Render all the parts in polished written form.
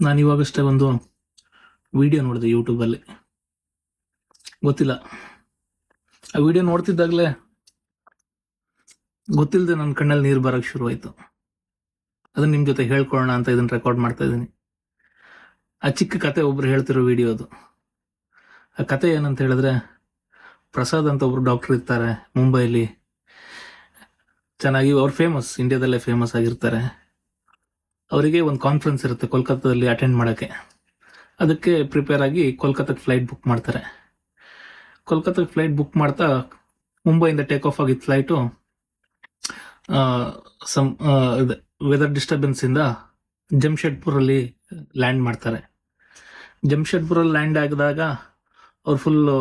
ನಾನು ಇವಾಗಷ್ಟೇ ಒಂದು ವಿಡಿಯೋ ನೋಡಿದೆ ಯೂಟ್ಯೂಬಲ್ಲಿ. ಗೊತ್ತಿಲ್ಲ, ಆ ವಿಡಿಯೋ ನೋಡ್ತಿದ್ದಾಗಲೇ ಗೊತ್ತಿಲ್ಲದೆ ನನ್ನ ಕಣ್ಣಲ್ಲಿ ನೀರು ಬರೋಕ್ಕೆ ಶುರುವಾಯಿತು. ಅದನ್ನ ನಿಮ್ಮ ಜೊತೆ ಹೇಳ್ಕೊಳ್ಳೋಣ ಅಂತ ಇದನ್ನು ರೆಕಾರ್ಡ್ ಮಾಡ್ತಾ ಇದ್ದೀನಿ. ಆ ಚಿಕ್ಕ ಕತೆ ಒಬ್ರು ಹೇಳ್ತಿರೋ ವಿಡಿಯೋ ಅದು. ಆ ಕತೆ ಏನಂತ ಹೇಳಿದ್ರೆ, ಪ್ರಸಾದ್ ಅಂತ ಒಬ್ರು ಡಾಕ್ಟರ್ ಇರ್ತಾರೆ ಮುಂಬೈಲಿ. ಚೆನ್ನಾಗಿ ಅವ್ರು ಫೇಮಸ್, ಇಂಡಿಯಾದಲ್ಲೇ ಫೇಮಸ್ ಆಗಿರ್ತಾರೆ. ಅವರಿಗೆ ಒಂದು ಕಾನ್ಫರೆನ್ಸ್ ಇರುತ್ತೆ ಕೋಲ್ಕತ್ತಾದಲ್ಲಿ ಅಟೆಂಡ್ ಮಾಡೋಕ್ಕೆ. ಅದಕ್ಕೆ ಪ್ರಿಪೇರ್ ಆಗಿ ಕೋಲ್ಕತ್ತಾಕ್ಕೆ ಫ್ಲೈಟ್ ಬುಕ್ ಮಾಡ್ತಾರೆ. ಕೋಲ್ಕತ್ತಾಕ್ಕೆ ಫ್ಲೈಟ್ ಬುಕ್ ಮಾಡ್ತಾ ಮುಂಬೈಯಿಂದ ಟೇಕ್ ಆಫ್ ಆಗಿದ್ದ ಫ್ಲೈಟು ವೆದರ್ ಡಿಸ್ಟರ್ಬೆನ್ಸಿಂದ ಜಮ್ಶೆಡ್ಪುರಲ್ಲಿ ಲ್ಯಾಂಡ್ ಮಾಡ್ತಾರೆ. ಜಮ್ಶೆಡ್ಪುರಲ್ಲಿ ಲ್ಯಾಂಡ್ ಆಗಿದಾಗ ಅವ್ರು ಫುಲ್ಲು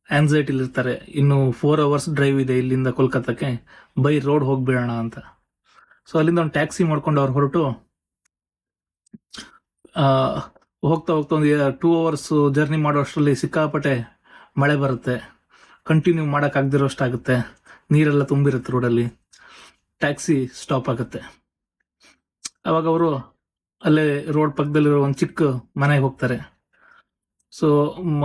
ಆನ್ಸೈಟಿಲಿರ್ತಾರೆ. ಇನ್ನು 4 hours ಡ್ರೈವ್ ಇದೆ ಇಲ್ಲಿಂದ ಕೋಲ್ಕತ್ತಾಕ್ಕೆ, ಬೈ ರೋಡ್ ಹೋಗ್ಬಿಡೋಣ ಅಂತ. ಸೊ ಅಲ್ಲಿಂದ ಒಂದು ಟ್ಯಾಕ್ಸಿ ಮಾಡ್ಕೊಂಡು ಅವ್ರು ಹೊರಟು ಹೋಗ್ತಾ ಒಂದು 2 hours ಜರ್ನಿ ಮಾಡೋ ಅಷ್ಟರಲ್ಲಿ ಸಿಕ್ಕಾಪಟ್ಟೆ ಮಳೆ ಬರುತ್ತೆ. ಕಂಟಿನ್ಯೂ ಮಾಡೋಕ್ಕಾಗದಿರೋಷ್ಟಾಗುತ್ತೆ. ನೀರೆಲ್ಲ ತುಂಬಿರುತ್ತೆ ರೋಡಲ್ಲಿ. ಟ್ಯಾಕ್ಸಿ ಸ್ಟಾಪ್ ಆಗುತ್ತೆ. ಅವಾಗ ಅವರು ಅಲ್ಲೇ ರೋಡ್ ಪಕ್ಕದಲ್ಲಿರೋ ಒಂದು ಚಿಕ್ಕ ಮನೆಗೆ ಹೋಗ್ತಾರೆ. ಸೊ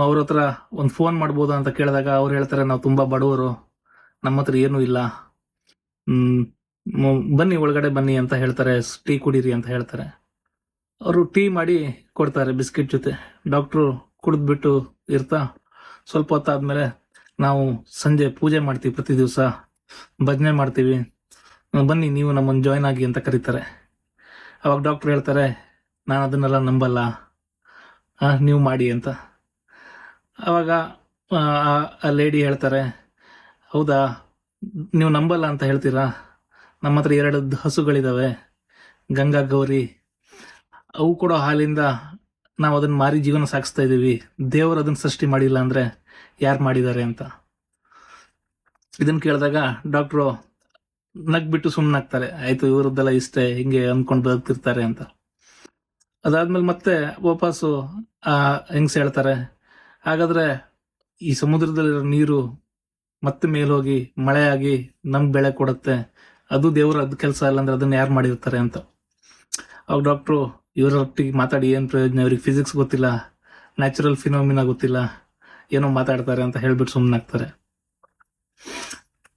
ಅವ್ರ ಹತ್ರ ಒಂದು ಫೋನ್ ಮಾಡ್ಬೋದಾ ಅಂತ ಕೇಳಿದಾಗ ಅವ್ರು ಹೇಳ್ತಾರೆ, ನಾವು ತುಂಬ ಬಡವರು, ನಮ್ಮ ಹತ್ರ ಏನೂ ಇಲ್ಲ, ಬನ್ನಿ ಒಳಗಡೆ ಬನ್ನಿ ಅಂತ ಹೇಳ್ತಾರೆ, ಟೀ ಕುಡೀರಿ ಅಂತ ಹೇಳ್ತಾರೆ. ಅವರು ಟೀ ಮಾಡಿ ಕೊಡ್ತಾರೆ ಬಿಸ್ಕೆಟ್ ಜೊತೆ. ಡಾಕ್ಟ್ರು ಕುಡಿದ್ಬಿಟ್ಟು ಇರ್ತಾ ಸ್ವಲ್ಪ ಹೊತ್ತಾದ್ಮೇಲೆ, ನಾವು ಸಂಜೆ ಪೂಜೆ ಮಾಡ್ತೀವಿ, ಪ್ರತಿ ದಿವಸ ಭಜನೆ ಮಾಡ್ತೀವಿ, ಬನ್ನಿ ನೀವು ನಮ್ಮನ್ನು ಜಾಯ್ನ್ ಆಗಿ ಅಂತ ಕರೀತಾರೆ. ಅವಾಗ ಡಾಕ್ಟ್ರು ಹೇಳ್ತಾರೆ, ನಾನು ಅದನ್ನೆಲ್ಲ ನಂಬಲ್ಲ, ನೀವು ಮಾಡಿ ಅಂತ. ಅವಾಗ ಆ ಲೇಡಿ ಹೇಳ್ತಾರೆ, ಹೌದಾ ನೀವು ನಂಬಲ್ಲ ಅಂತ ಹೇಳ್ತೀರಾ, ನಮ್ಮ ಹತ್ರ 2 ಹಸುಗಳಿದಾವೆ, ಗಂಗಾ ಗೌರಿ, ಅವು ಕೂಡ ಹಾಲಿಂದ ನಾವು ಅದನ್ನ ಮಾರಿ ಜೀವನ ಸಾಗಿಸ್ತಾ ಇದ್ದೀವಿ. ದೇವರು ಅದನ್ನ ಸೃಷ್ಟಿ ಮಾಡಿಲ್ಲ ಅಂದ್ರೆ ಯಾರು ಮಾಡಿದ್ದಾರೆ ಅಂತ. ಇದನ್ನ ಕೇಳಿದಾಗ ಡಾಕ್ಟ್ರು ನಗ್ಬಿಟ್ಟು ಸುಮ್ಮನಾಗ್ತಾರೆ. ಆಯ್ತು, ಇವರದ್ದೆಲ್ಲ ಇಷ್ಟೇ, ಹಿಂಗೆ ಅಂದ್ಕೊಂಡು ಬದುಕ್ತಿರ್ತಾರೆ ಅಂತ. ಅದಾದ್ಮೇಲೆ ಮತ್ತೆ ವಾಪಸ್ಸು ಹೆಂಗ್ಸ್ ಹೇಳ್ತಾರೆ, ಹಾಗಾದ್ರೆ ಈ ಸಮುದ್ರದಲ್ಲಿರೋ ನೀರು ಮತ್ತೆ ಮೇಲೋಗಿ ಮಳೆಯಾಗಿ ನಮ್ಗೆ ಬೆಳೆ ಕೊಡುತ್ತೆ, ಅದು ದೇವ್ರ ಅದ್ ಕೆಲಸ ಇಲ್ಲ ಅಂದ್ರೆ ಅದನ್ನ ಯಾರು ಮಾಡಿರ್ತಾರೆ ಅಂತ. ಅವಾಗ ಡಾಕ್ಟ್ರು, ಇವರೊಟ್ಟಿಗೆ ಮಾತಾಡಿ ಏನು ಪ್ರಯೋಜನ, ಇವ್ರಿಗೆ ಫಿಸಿಕ್ಸ್ ಗೊತ್ತಿಲ್ಲ, ನ್ಯಾಚುರಲ್ ಫಿನೋಮಿನಾ ಗೊತ್ತಿಲ್ಲ, ಏನೋ ಮಾತಾಡ್ತಾರೆ ಅಂತ ಹೇಳ್ಬಿಟ್ಟು ಸುಮ್ಮನಾಗ್ತಾರೆ.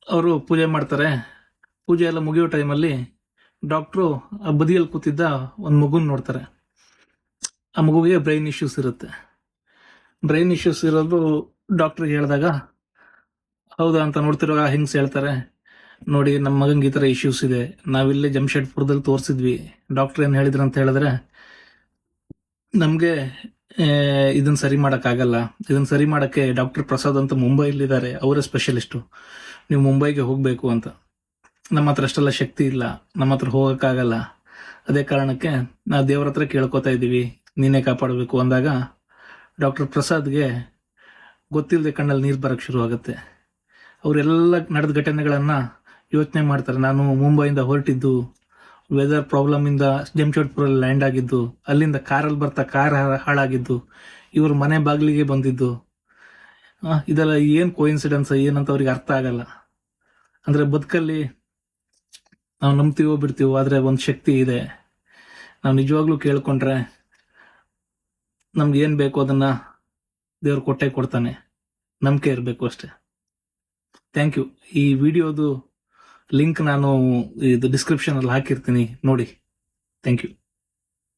ಅವರು ಪೂಜೆ ಮಾಡ್ತಾರೆ. ಪೂಜೆ ಎಲ್ಲ ಮುಗಿಯೋ ಟೈಮಲ್ಲಿ ಡಾಕ್ಟ್ರು ಆ ಬದಿಯಲ್ಲಿ ಕೂತಿದ್ದ ಒಂದು ಮಗುನ ನೋಡ್ತಾರೆ. ಆ ಮಗುವಿಗೆ ಬ್ರೈನ್ ಇಶ್ಯೂಸ್ ಇರುತ್ತೆ. ಬ್ರೈನ್ ಇಶ್ಯೂಸ್ ಇರೋದು ಡಾಕ್ಟ್ರಿಗೆ ಹೇಳಿದಾಗ, ಹೌದಾ ಅಂತ ನೋಡ್ತಿರೋ ಹೆಂಗ್ಸ್ ಹೇಳ್ತಾರೆ, ನೋಡಿ ನಮ್ಮ ಮಗಂಗೆ ಈ ಥರ ಇಶ್ಯೂಸ್ ಇದೆ, ನಾವಿಲ್ಲೇ ಜಮ್ಶೆಡ್ಪುರದಲ್ಲಿ ತೋರಿಸಿದ್ವಿ, ಡಾಕ್ಟರ್ ಏನು ಹೇಳಿದ್ರು ಅಂತ ಹೇಳಿದ್ರೆ, ನಮಗೆ ಇದನ್ನು ಸರಿ ಮಾಡೋಕ್ಕಾಗಲ್ಲ, ಇದನ್ನು ಸರಿ ಮಾಡೋಕ್ಕೆ ಡಾಕ್ಟರ್ ಪ್ರಸಾದ್ ಅಂತ ಮುಂಬೈಲಿದ್ದಾರೆ, ಅವರೇ ಸ್ಪೆಷಲಿಸ್ಟು, ನೀವು ಮುಂಬೈಗೆ ಹೋಗಬೇಕು ಅಂತ. ನಮ್ಮ ಹತ್ರ ಅಷ್ಟೆಲ್ಲ ಶಕ್ತಿ ಇಲ್ಲ, ನಮ್ಮ ಹತ್ರ ಹೋಗೋಕ್ಕಾಗಲ್ಲ, ಅದೇ ಕಾರಣಕ್ಕೆ ನಾವು ದೇವ್ರ ಹತ್ರ ಕೇಳ್ಕೊತಾ ಇದ್ದೀವಿ, ನೀನೇ ಕಾಪಾಡಬೇಕು ಅಂದಾಗ ಡಾಕ್ಟರ್ ಪ್ರಸಾದ್ಗೆ ಗೊತ್ತಿಲ್ಲದೆ ಕಣ್ಣಲ್ಲಿ ನೀರು ಬರೋಕ್ಕೆ ಶುರುವಾಗುತ್ತೆ. ಅವರೆಲ್ಲ ನಡೆದ ಘಟನೆಗಳನ್ನು ಯೋಚನೆ ಮಾಡ್ತಾರೆ. ನಾನು ಮುಂಬೈಯಿಂದ ಹೊರಟಿದ್ದು, ವೆದರ್ ಪ್ರಾಬ್ಲಮಿಂದ ಜಮ್ಶೆಡ್ಪುರಲ್ಲಿ ಲ್ಯಾಂಡ್ ಆಗಿದ್ದು, ಅಲ್ಲಿಂದ ಕಾರಲ್ಲಿ ಬರ್ತಾ ಕಾರ್ ಹಾಳಾಗಿದ್ದು, ಇವ್ರ ಮನೆ ಬಾಗಿಲಿಗೆ ಬಂದಿದ್ದು, ಇದೆಲ್ಲ ಏನು ಕೋಇನ್ಸಿಡೆನ್ಸ್ ಏನಂತ ಅವ್ರಿಗೆ ಅರ್ಥ ಆಗಲ್ಲ. ಅಂದರೆ ಬದುಕಲ್ಲಿ ನಾವು ನಂಬ್ತೀವೋ ಬಿಡ್ತೀವೋ, ಆದರೆ ಒಂದು ಶಕ್ತಿ ಇದೆ. ನಾವು ನಿಜವಾಗ್ಲೂ ಕೇಳ್ಕೊಂಡ್ರೆ ನಮ್ಗೆ ಏನು ಬೇಕು ಅದನ್ನು ದೇವ್ರು ಕೊಟ್ಟೇ ಕೊಡ್ತಾನೆ. ನಂಬಿಕೆ ಇರಬೇಕು ಅಷ್ಟೇ. Thank you. ಈ ವಿಡಿಯೋದು ಲಿಂಕ್ ನಾನು ಇದು ಡಿಸ್ಕ್ರಿಪ್ಷನಲ್ಲಿ ಹಾಕಿರ್ತೀನಿ, ನೋಡಿ. Thank you.